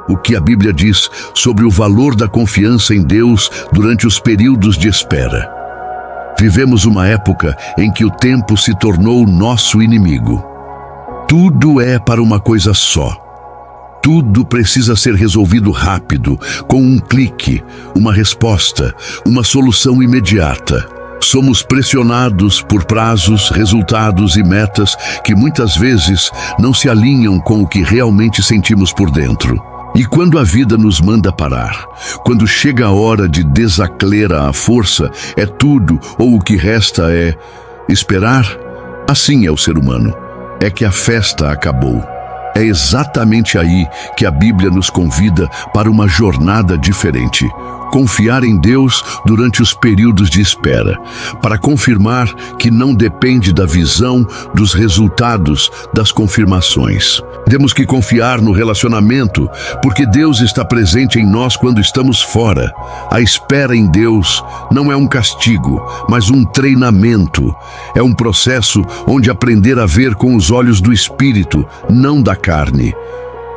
o que a Bíblia diz sobre o valor da confiança em Deus durante os períodos de espera. Vivemos uma época em que o tempo se tornou nosso inimigo. Tudo é para uma coisa só. Tudo precisa ser resolvido rápido, com um clique, uma resposta, uma solução imediata. Somos pressionados por prazos, resultados e metas que muitas vezes não se alinham com o que realmente sentimos por dentro. E quando a vida nos manda parar, quando chega a hora de desacelerar a força, é tudo ou o que resta é esperar? Assim é o ser humano. É que a festa acabou. É exatamente aí que a Bíblia nos convida para uma jornada diferente. Confiar em Deus durante os períodos de espera, para confirmar que não depende da visão, dos resultados, das confirmações. Temos que confiar no relacionamento, porque Deus está presente em nós quando estamos fora. A espera em Deus não é um castigo, mas um treinamento. É um processo onde aprender a ver com os olhos do Espírito, não da carne.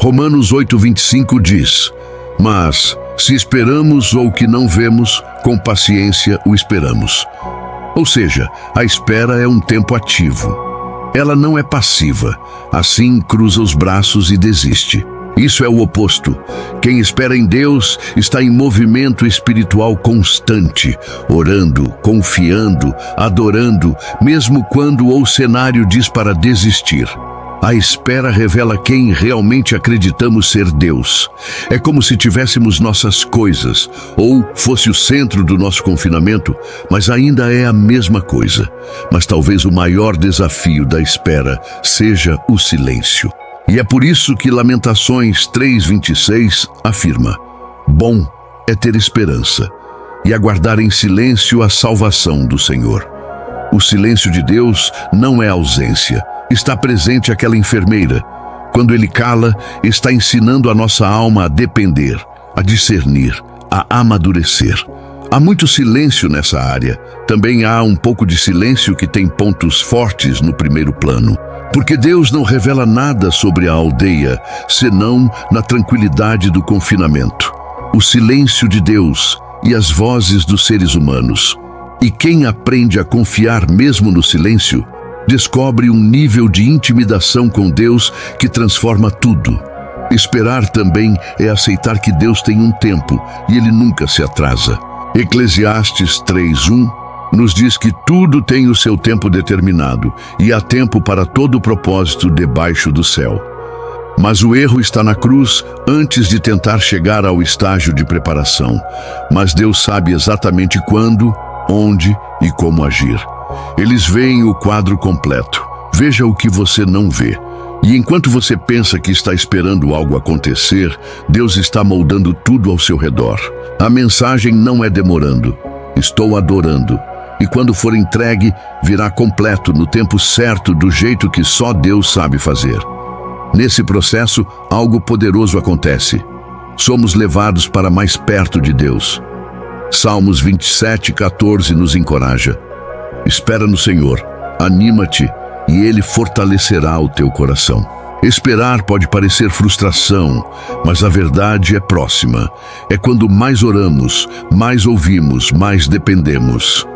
Romanos 8:25 diz: mas se esperamos ou que não vemos, com paciência o esperamos. Ou seja, a espera é um tempo ativo. Ela não é passiva, assim cruza os braços e desiste. Isso é o oposto. Quem espera em Deus está em movimento espiritual constante, orando, confiando, adorando, mesmo quando o cenário diz para desistir. A espera revela quem realmente acreditamos ser Deus. É como se tivéssemos nossas coisas, ou fosse o centro do nosso confinamento, mas ainda é a mesma coisa. Mas talvez o maior desafio da espera seja o silêncio. E é por isso que Lamentações 3:26 afirma: bom é ter esperança e aguardar em silêncio a salvação do Senhor. O silêncio de Deus não é ausência. Está presente aquela enfermeira. Quando Ele cala, está ensinando a nossa alma a depender, a discernir, a amadurecer. Há muito silêncio nessa área. Também há um pouco de silêncio que tem pontos fortes no primeiro plano. Porque Deus não revela nada sobre a aldeia, senão na tranquilidade do confinamento. O silêncio de Deus e as vozes dos seres humanos. E quem aprende a confiar mesmo no silêncio, descobre um nível de intimidação com Deus que transforma tudo. Esperar também é aceitar que Deus tem um tempo e Ele nunca se atrasa. Eclesiastes 3:1 nos diz que tudo tem o seu tempo determinado e há tempo para todo o propósito debaixo do céu. Mas o erro está na cruz antes de tentar chegar ao estágio de preparação. Mas Deus sabe exatamente quando, onde e como agir. Eles veem o quadro completo. Veja o que você não vê. E enquanto você pensa que está esperando algo acontecer, Deus está moldando tudo ao seu redor. A mensagem não é demorando. Estou adorando. E quando for entregue, virá completo no tempo certo, do jeito que só Deus sabe fazer. Nesse processo, algo poderoso acontece. Somos levados para mais perto de Deus. Salmos 27:14 nos encoraja. Espera no Senhor, anima-te e Ele fortalecerá o teu coração. Esperar pode parecer frustração, mas a verdade é próxima. É quando mais oramos, mais ouvimos, mais dependemos.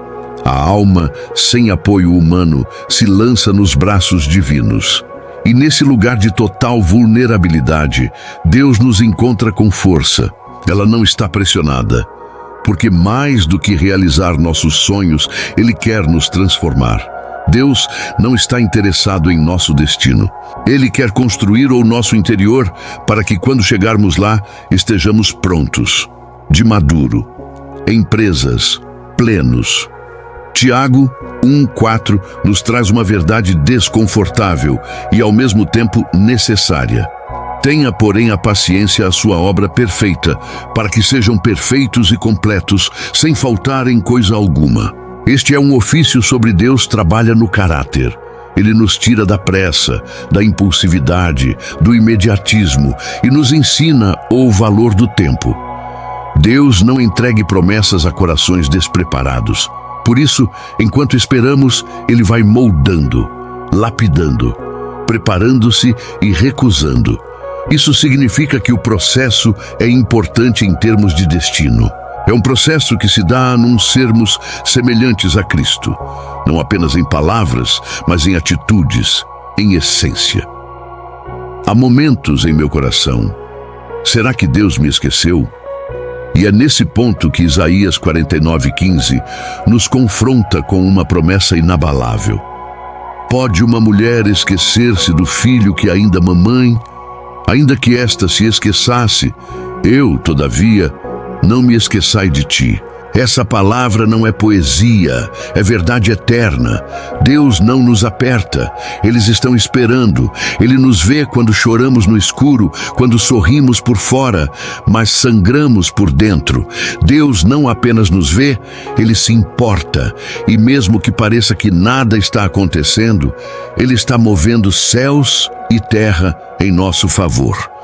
A alma, sem apoio humano, se lança nos braços divinos. E nesse lugar de total vulnerabilidade, Deus nos encontra com força. Ela não está pressionada, porque mais do que realizar nossos sonhos, Ele quer nos transformar. Deus não está interessado em nosso destino. Ele quer construir o nosso interior para que quando chegarmos lá, estejamos prontos, de maduro, empresas, plenos. Tiago 1:4 nos traz uma verdade desconfortável e ao mesmo tempo necessária. Tenha, porém, a paciência a sua obra perfeita, para que sejam perfeitos e completos, sem faltar em coisa alguma. Este é um ofício sobre Deus trabalha no caráter. Ele nos tira da pressa, da impulsividade, do imediatismo e nos ensina o valor do tempo. Deus não entregue promessas a corações despreparados. Por isso, enquanto esperamos, Ele vai moldando, lapidando, preparando-se e recusando. Isso significa que o processo é importante em termos de destino. É um processo que se dá num sermos semelhantes a Cristo, não apenas em palavras, mas em atitudes, em essência. Há momentos em meu coração. Será que Deus me esqueceu? E é nesse ponto que Isaías 49:15 nos confronta com uma promessa inabalável. Pode uma mulher esquecer-se do filho que ainda mamãe? Ainda que esta se esqueçasse, eu, todavia, não me esqueçai de ti. Essa palavra não é poesia, é verdade eterna. Deus não nos aperta, eles estão esperando. Ele nos vê quando choramos no escuro, quando sorrimos por fora, mas sangramos por dentro. Deus não apenas nos vê, Ele se importa. E mesmo que pareça que nada está acontecendo, Ele está movendo céus e terra em nosso favor.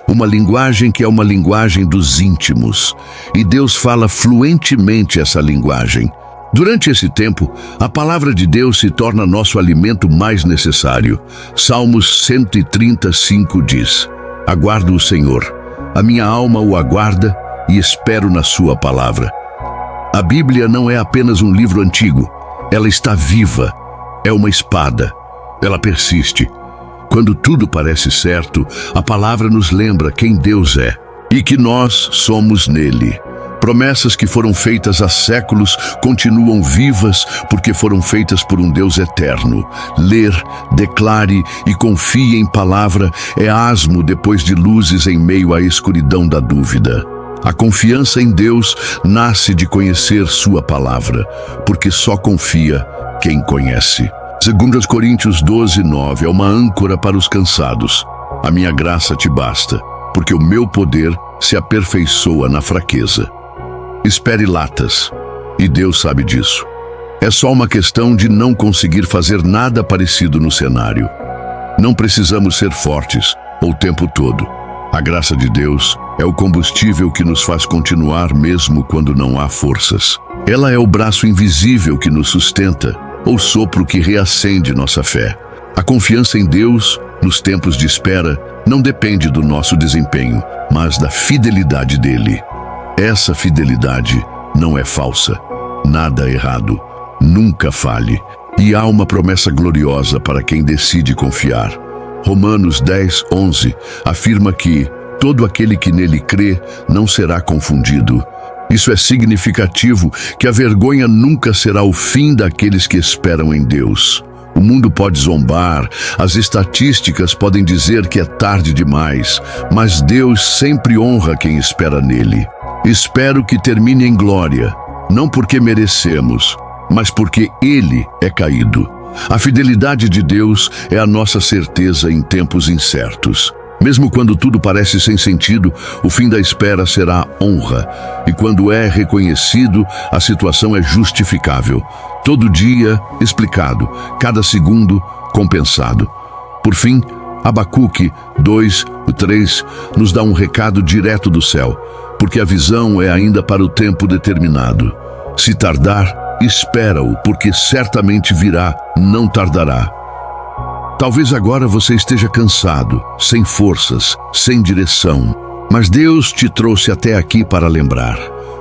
Uma linguagem que é uma linguagem dos íntimos. E Deus fala fluentemente essa linguagem. Durante esse tempo, a palavra de Deus se torna nosso alimento mais necessário. Salmos 135 diz: Aguardo o Senhor, a minha alma o aguarda e espero na sua palavra. A Bíblia não é apenas um livro antigo, ela está viva, é uma espada, ela persiste. Quando tudo parece certo, a palavra nos lembra quem Deus é e que nós somos nele. Promessas que foram feitas há séculos continuam vivas porque foram feitas por um Deus eterno. Ler, declare e confie em palavra é asmo depois de luzes em meio à escuridão da dúvida. A confiança em Deus nasce de conhecer sua palavra, porque só confia quem conhece. 2 Coríntios 12:9 é uma âncora para os cansados. A minha graça te basta, porque o meu poder se aperfeiçoa na fraqueza. Espere latas, e Deus sabe disso. É só uma questão de não conseguir fazer nada parecido no cenário. Não precisamos ser fortes o tempo todo. A graça de Deus é o combustível que nos faz continuar mesmo quando não há forças. Ela é o braço invisível que nos sustenta, ou sopro que reacende nossa fé. A confiança em Deus, nos tempos de espera, não depende do nosso desempenho, mas da fidelidade dele. Essa fidelidade não é falsa, nada errado, nunca falhe. E há uma promessa gloriosa para quem decide confiar. Romanos 10:11 afirma que todo aquele que nele crê não será confundido. Isso é significativo, que a vergonha nunca será o fim daqueles que esperam em Deus. O mundo pode zombar, as estatísticas podem dizer que é tarde demais, mas Deus sempre honra quem espera nele. Espero que termine em glória, não porque merecemos, mas porque Ele é caído. A fidelidade de Deus é a nossa certeza em tempos incertos. Mesmo quando tudo parece sem sentido, o fim da espera será honra. E quando é reconhecido, a situação é justificável. Todo dia, explicado. Cada segundo, compensado. Por fim, Abacuque 2:3 nos dá um recado direto do céu, porque a visão é ainda para o tempo determinado. Se tardar, espera-o, porque certamente virá, não tardará. Talvez agora você esteja cansado, sem forças, sem direção. Mas Deus te trouxe até aqui para lembrar.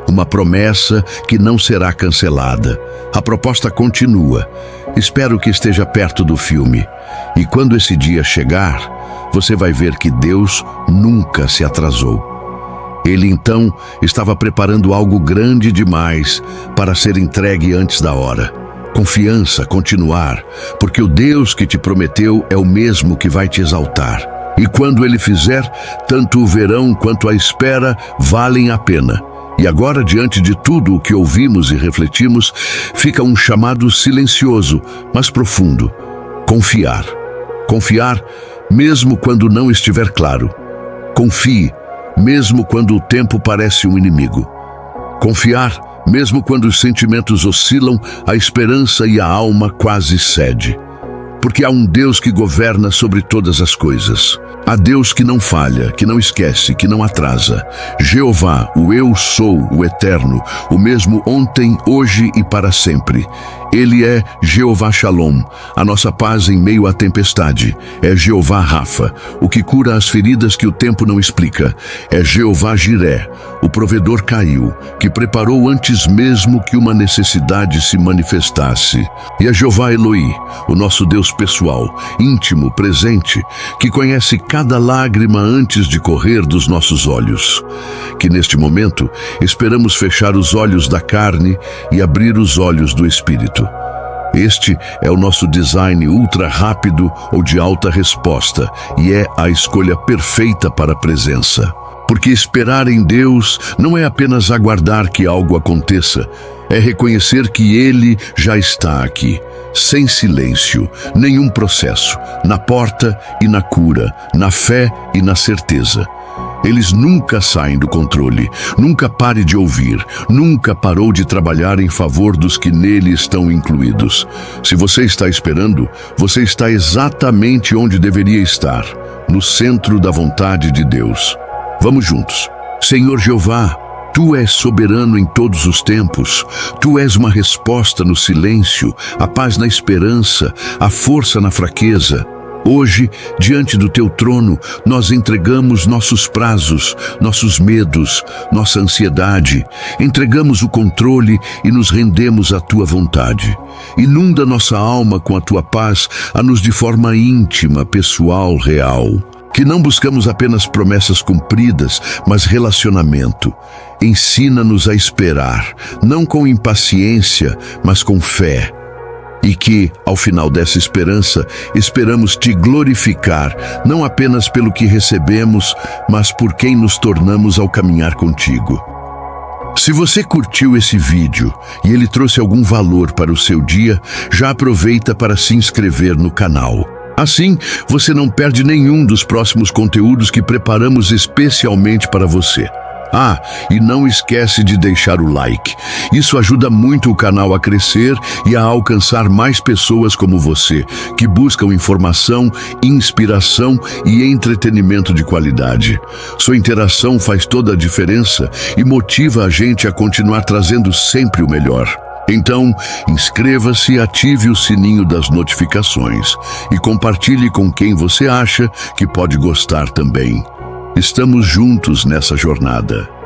Uma promessa que não será cancelada. A proposta continua. Espero que esteja perto do filme. E quando esse dia chegar, você vai ver que Deus nunca se atrasou. Ele então estava preparando algo grande demais para ser entregue antes da hora. Confiança, continuar, porque o Deus que te prometeu é o mesmo que vai te exaltar. E quando Ele fizer, tanto o verão quanto a espera valem a pena. E agora, diante de tudo o que ouvimos e refletimos, fica um chamado silencioso, mas profundo. Confiar. Confiar mesmo quando não estiver claro. Confie, mesmo quando o tempo parece um inimigo. Confiar mesmo quando os sentimentos oscilam, a esperança e a alma quase cede. porque há um Deus que governa sobre todas as coisas. Há Deus que não falha, que não esquece, que não atrasa. Jeová, o Eu Sou, o Eterno, o mesmo ontem, hoje e para sempre. Ele é Jeová Shalom, a nossa paz em meio à tempestade. É Jeová Rafa, o que cura as feridas que o tempo não explica. É Jeová Jiré, o provedor caiu, que preparou antes mesmo que uma necessidade se manifestasse. E é Jeová Eloi, o nosso Deus pessoal, íntimo, presente, que conhece cada lágrima antes de correr dos nossos olhos. Que neste momento esperamos fechar os olhos da carne e abrir os olhos do Espírito. Este é o nosso design ultra rápido ou de alta resposta e é a escolha perfeita para a presença. Porque esperar em Deus não é apenas aguardar que algo aconteça, é reconhecer que Ele já está aqui, sem silêncio, nenhum processo, na porta e na cura, na fé e na certeza. Eles nunca saem do controle, nunca pare de ouvir, nunca parou de trabalhar em favor dos que nele estão incluídos. Se você está esperando, você está exatamente onde deveria estar, no centro da vontade de Deus. Vamos juntos. Senhor Jeová, Tu és soberano em todos os tempos. Tu és uma resposta no silêncio, a paz na esperança, a força na fraqueza. Hoje, diante do Teu trono, nós entregamos nossos prazos, nossos medos, nossa ansiedade. Entregamos o controle e nos rendemos à Tua vontade. Inunda nossa alma com a Tua paz, a nos de forma íntima, pessoal, real. Que não buscamos apenas promessas cumpridas, mas relacionamento. Ensina-nos a esperar, não com impaciência, mas com fé. E que, ao final dessa esperança, esperamos Te glorificar, não apenas pelo que recebemos, mas por quem nos tornamos ao caminhar contigo. Se você curtiu esse vídeo e ele trouxe algum valor para o seu dia, já aproveita para se inscrever no canal. Assim, você não perde nenhum dos próximos conteúdos que preparamos especialmente para você. Ah, e não esquece de deixar o like. Isso ajuda muito o canal a crescer e a alcançar mais pessoas como você, que buscam informação, inspiração e entretenimento de qualidade. Sua interação faz toda a diferença e motiva a gente a continuar trazendo sempre o melhor. Então, inscreva-se e ative o sininho das notificações e compartilhe com quem você acha que pode gostar também. Estamos juntos nessa jornada.